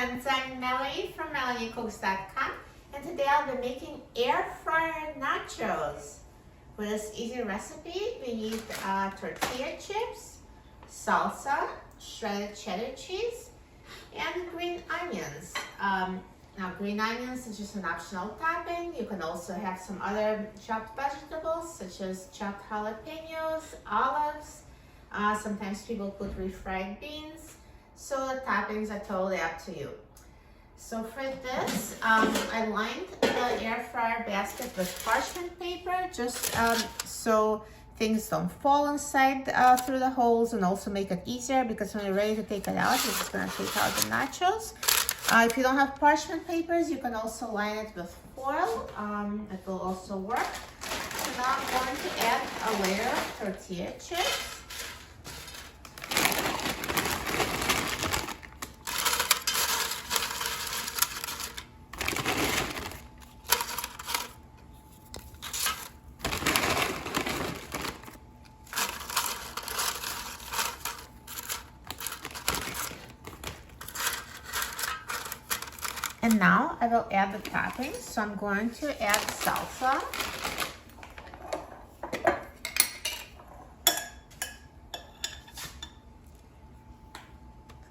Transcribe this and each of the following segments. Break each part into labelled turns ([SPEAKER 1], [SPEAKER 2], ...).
[SPEAKER 1] friends, I'm Melanie from MelanieCooks.com, and today I'll be making air fryer nachos. For this easy recipe, we need tortilla chips, salsa, shredded cheddar cheese, and green onions. Now green onions is just an optional topping. You can also have some other chopped vegetables such as chopped jalapenos, olives. Sometimes people put refried beans. So the toppings are totally up to you. So for this, I lined the air fryer basket with parchment paper just so things don't fall inside through the holes, and also make it easier because when you're ready to take it out, you're just gonna take out the nachos. If you don't have parchment papers, you can also line it with foil. It will also work. So now I'm going to add a layer of tortilla chips. And now I will add the toppings. So I'm going to add salsa.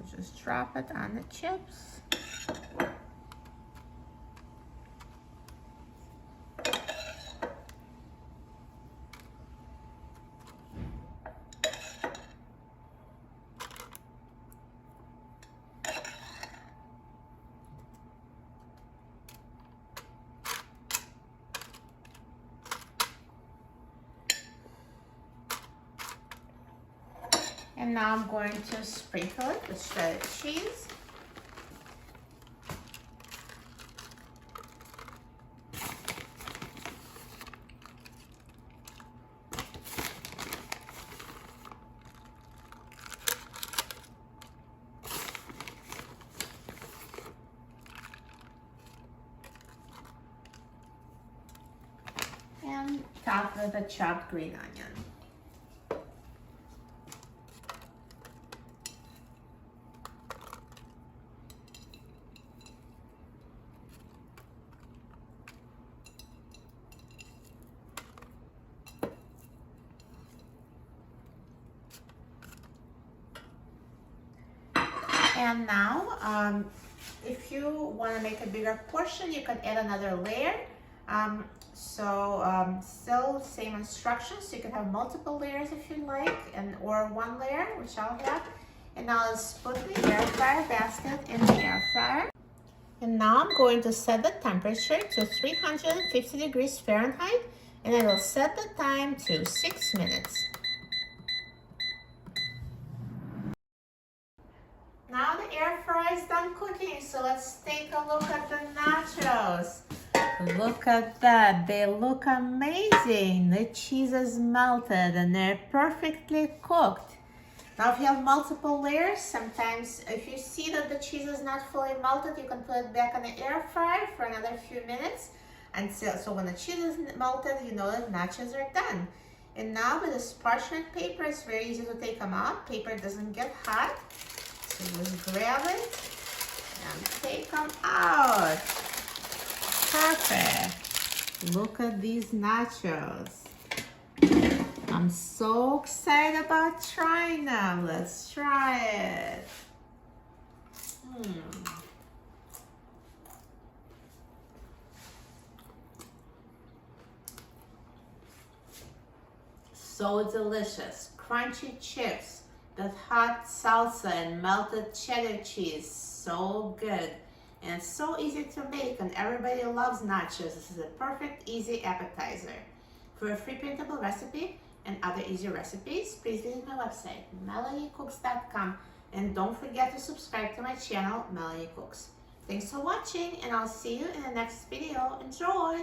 [SPEAKER 1] So just drop it on the chips. And now I'm going to sprinkle it with shredded cheese. And top with a chopped green onion. And now, if you want to make a bigger portion, you can add another layer. Still same instructions. You can have multiple layers if you like, or one layer, which I'll have. And now let's put the air fryer basket in the air fryer. And now I'm going to set the temperature to 350 degrees Fahrenheit, and I will set the time to 6 minutes. Now the air fryer is done cooking, so let's take a look at the nachos. Look at that, they look amazing. The cheese is melted and they're perfectly cooked. Now if you have multiple layers, sometimes if you see that the cheese is not fully melted, you can put it back in the air fryer for another few minutes. So when the cheese is melted, you know that nachos are done. And now with this parchment paper, it's very easy to take them out. Paper doesn't get hot. So just grab it and take them out. Perfect. Look at these nachos. I'm so excited about trying them. Let's try it. So delicious. Crunchy chips. That hot salsa and melted cheddar cheese, so good. And it's so easy to make, and everybody loves nachos. This is a perfect, easy appetizer. For a free printable recipe and other easy recipes, please visit my website, MelanieCooks.com. And don't forget to subscribe to my channel, Melanie Cooks. Thanks for watching, and I'll see you in the next video. Enjoy!